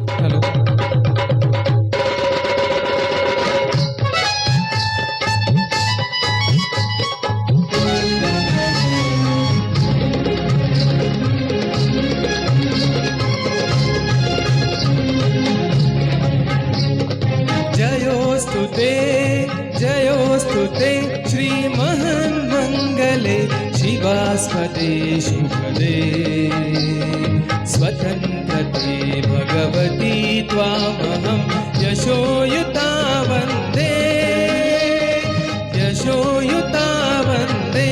Hello. जयोस्तु ते जयोस्तु ते श्रीमन्मङ्गले शिवास्पदे शुभदे स्वतन्त्रते भगवती त्वामहं यशोयुता वन्दे यशोयुता वन्दे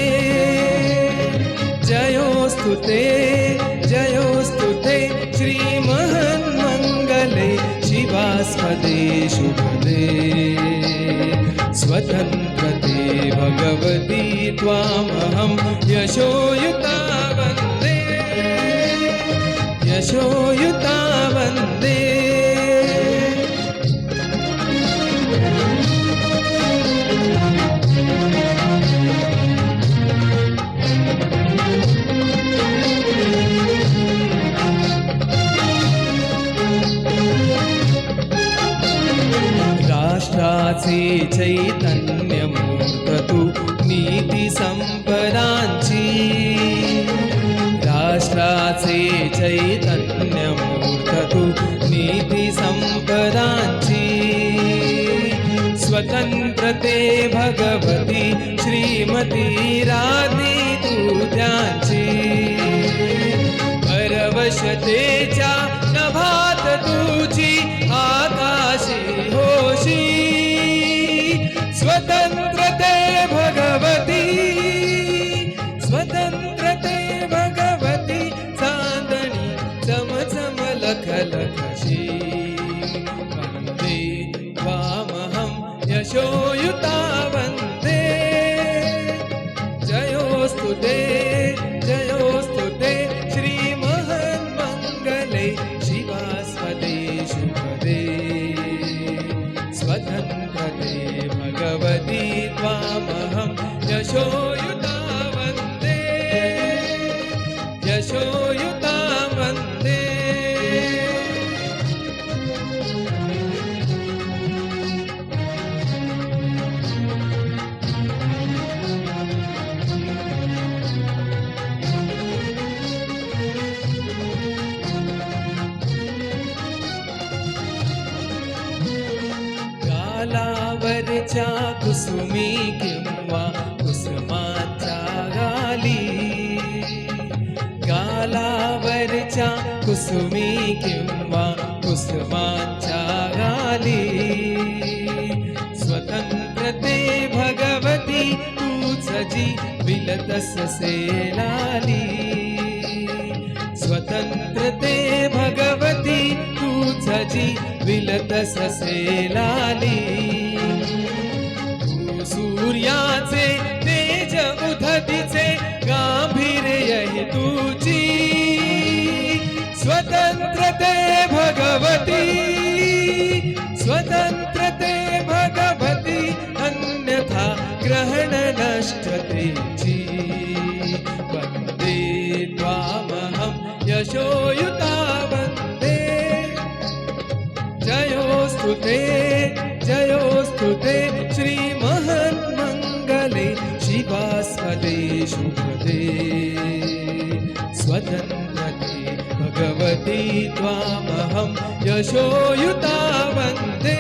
जयोस्तु ते श्रीमन्मङ्गले शिवास्पदे शुभदे स्वतन्त्रते भगवती त्वामहं यशोयुता वन्दे यशोयुता वन्दे राष्ट्राचे चैतन्यमूर्त तू नीतिसंपदांची राष्ट्राचे चैतन्यमूर्त तू नीतिसंपदांची स्वतंत्रते भगवती श्रीमती राधी तू त्यांची परवशतेच्या नभात तुझी आकाशी होशी स्वतंत्रते भगवती स्वतंत्रते भगवती चांदणी चमचम लखलखशी वन्दे त्वामहं यशोयुता वन्दे जयोस्तु ते श्रीमन्मङ्गले शिवास्पदे शुभदे स्वतन्त्रते भगवती त्वामहं यशोयुता वन्दे यशोयुता वन्दे गालावरच्या कुसुमी किंवा कुसुमाच्या गाली गालावरच्या कुसुमी किंवा कुसुमाच्या गाली स्वतंत्रते भगवती तूच जी विलतससे लाली स्वतंत्रते भगवती तूच जी विलतससे लाली तू सूर्याचे तेज उधतीचे गांभीर्य ही तुझी स्वतंत्रते भगवती स्वतंत्रते भगवती अन्यथा ग्रहण नष्टतेची वन्दे त्वामहं यशोयुता वन्दे जयोस्तु ते श्रीमन्मङ्गले शिवास्पदे शुभदे स्वतन्त्रते भगवती त्वामहं यशोयुता वन्दे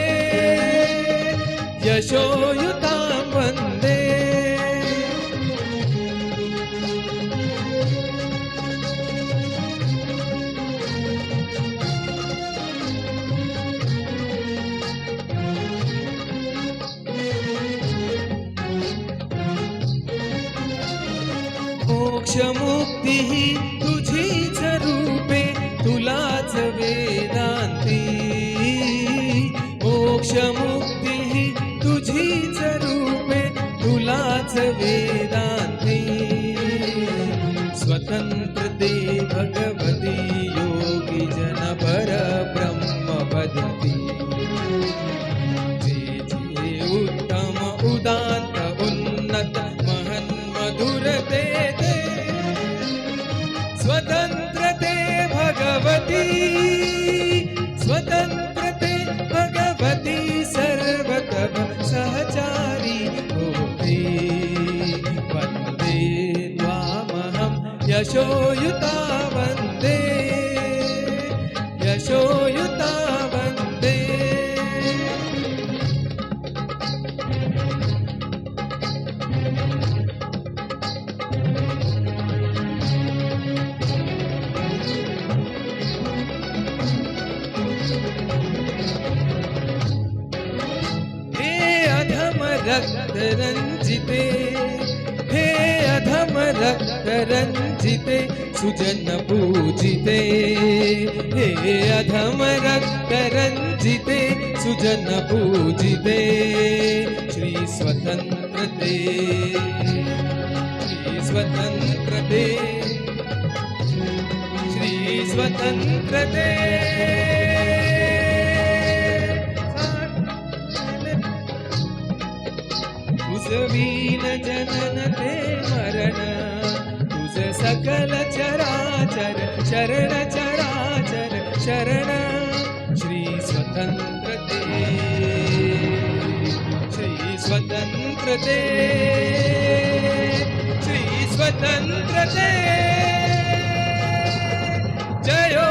यशोयुता वन्दे मोक्षमुक्तिः तुझीच रूपे तुलाच वेदान्ती मोक्षमुक्तिः तुझीच रूपे तुलाच वेदान्ती स्वतंत्रते भगवती योगी जन परब्रह्म वदति जे जे उत्तम उदात्त उन्नत महन्मधुरते स्वतंत्रते भगवती स्वतंत्रते भगवती सर्वतः सहचारी होते वन्दे त्वामहं यशोयुता वन्दे यशोयुता वन्दे रक्तरञ्जिते हे अधम रक्तरञ्जिते सुजन पूजिते हे अधम रक्तरञ्जिते सुजन पूजिते श्री स्वतंत्रते श्री स्वतंत्रते श्री स्वतंत्रते तुझवीन जनन ते मरण तुझ सकल चराचर शरण चराचर शरण श्री स्वतंत्रते श्री स्वतंत्रते श्री स्वतंत्रते जयो